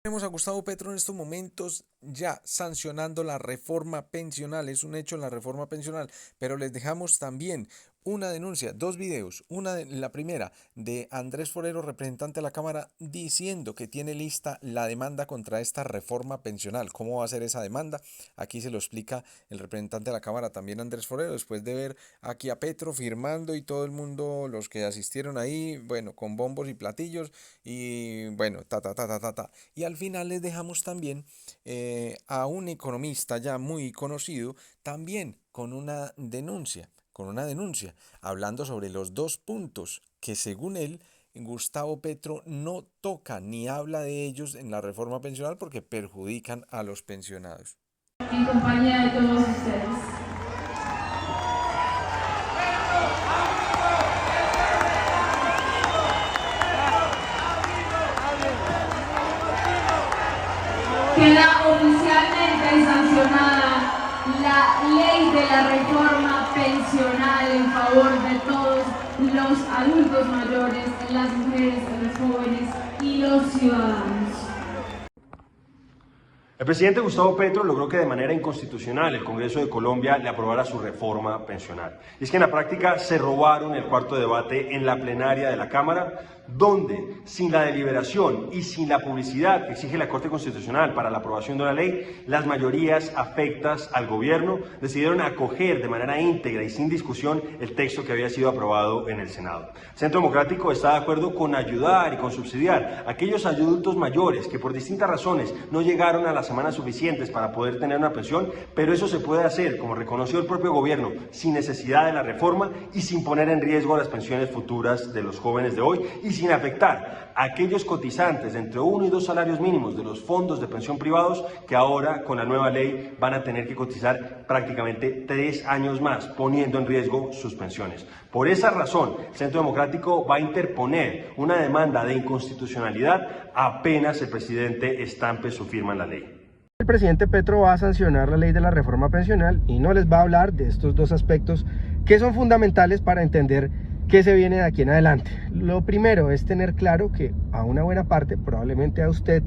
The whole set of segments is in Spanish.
Tenemos a Gustavo Petro en estos momentos ya sancionando la reforma pensional, es un hecho en la reforma pensional, pero les dejamos también una denuncia, dos videos, la primera de Andrés Forero, representante de la Cámara, diciendo que tiene lista la demanda contra esta reforma pensional. ¿Cómo va a ser esa demanda? Aquí se lo explica el representante de la Cámara, también Andrés Forero, después de ver aquí a Petro firmando y todo el mundo, los que asistieron ahí, bueno, con bombos y platillos y bueno, Y al final les dejamos también a un economista ya muy conocido, también con una denuncia, hablando sobre los dos puntos que según él, Gustavo Petro no toca ni habla de ellos en la reforma pensional porque perjudican a los pensionados. En compañía de todos ustedes. Queda oficialmente sancionada la ley de la reforma pensional en favor de todos los adultos mayores, las mujeres, los jóvenes y los ciudadanos. El presidente Gustavo Petro logró que de manera inconstitucional el Congreso de Colombia le aprobara su reforma pensional. Y es que en la práctica se robaron el cuarto debate en la plenaria de la Cámara, donde sin la deliberación y sin la publicidad que exige la Corte Constitucional para la aprobación de una ley, las mayorías afectas al gobierno decidieron acoger de manera íntegra y sin discusión el texto que había sido aprobado en el Senado. Centro Democrático está de acuerdo con ayudar y con subsidiar a aquellos adultos mayores que por distintas razones no llegaron a las semanas suficientes para poder tener una pensión, pero eso se puede hacer, como reconoció el propio gobierno, sin necesidad de la reforma y sin poner en riesgo las pensiones futuras de los jóvenes de hoy y sin afectar a aquellos cotizantes de entre 1 y 2 salarios mínimos de los fondos de pensión privados que ahora con la nueva ley van a tener que cotizar prácticamente 3 años más, poniendo en riesgo sus pensiones. Por esa razón, el Centro Democrático va a interponer una demanda de inconstitucionalidad apenas el presidente estampe su firma en la ley. El presidente Petro va a sancionar la ley de la reforma pensional y no les va a hablar de estos dos aspectos que son fundamentales para entender qué se viene de aquí en adelante. Lo primero es tener claro que a una buena parte, probablemente a usted,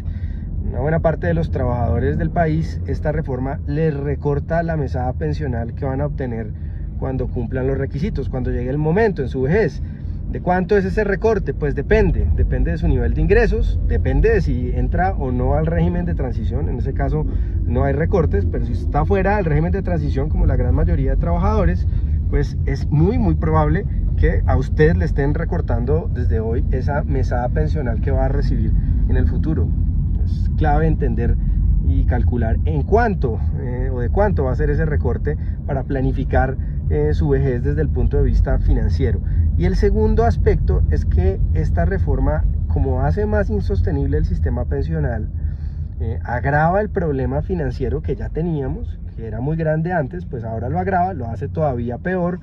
una buena parte de los trabajadores del país, esta reforma les recorta la mesada pensional que van a obtener cuando cumplan los requisitos, cuando llegue el momento en su vejez. ¿De cuánto es ese recorte? Pues depende de su nivel de ingresos, depende de si entra o no al régimen de transición. En ese caso no hay recortes, pero si está fuera del régimen de transición, como la gran mayoría de trabajadores, pues es muy probable que a usted le estén recortando desde hoy esa mesada pensional que va a recibir en el futuro. Es clave entender y calcular en cuánto o de cuánto va a ser ese recorte para planificar su vejez desde el punto de vista financiero. Y el segundo aspecto es que esta reforma, como hace más insostenible el sistema pensional, agrava el problema financiero que ya teníamos, que era muy grande antes, pues ahora lo agrava, lo hace todavía peor,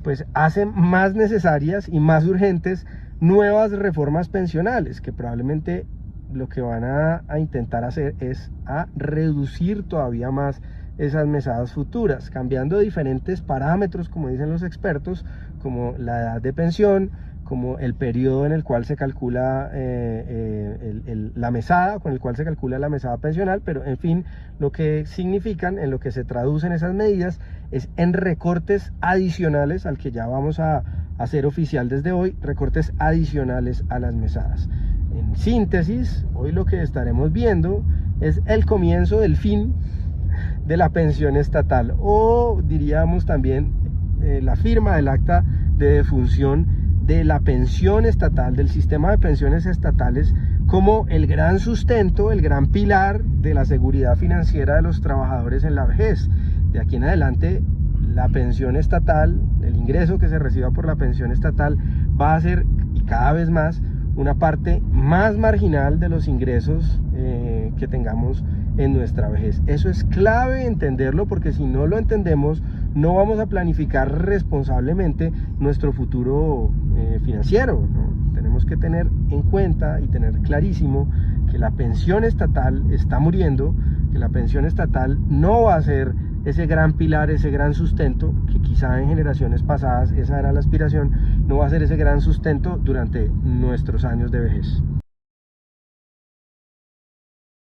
pues hace más necesarias y más urgentes nuevas reformas pensionales, que probablemente lo que van a intentar hacer es a reducir todavía más esas mesadas futuras, cambiando diferentes parámetros, como dicen los expertos, como la edad de pensión, como el periodo en el cual se calcula la mesada, con el cual se calcula la mesada pensional, pero en fin, lo que significan, en lo que se traducen esas medidas, es en recortes adicionales al que ya vamos a hacer oficial desde hoy, recortes adicionales a las mesadas. En síntesis, hoy lo que estaremos viendo es el comienzo del fin de la pensión estatal, o diríamos también la firma del acta de defunción de la pensión estatal, del sistema de pensiones estatales, como el gran sustento, el gran pilar de la seguridad financiera de los trabajadores en la vejez. De aquí en adelante, la pensión estatal, el ingreso que se reciba por la pensión estatal va a ser, y cada vez más, una parte más marginal de los ingresos que tengamos en nuestra vejez. Eso es clave entenderlo, porque si no lo entendemos, no vamos a planificar responsablemente nuestro futuro financiero, ¿no? Tenemos que tener en cuenta y tener clarísimo que la pensión estatal está muriendo, que la pensión estatal no va a ser ese gran pilar, ese gran sustento, que quizá en generaciones pasadas esa era la aspiración, no va a ser ese gran sustento durante nuestros años de vejez.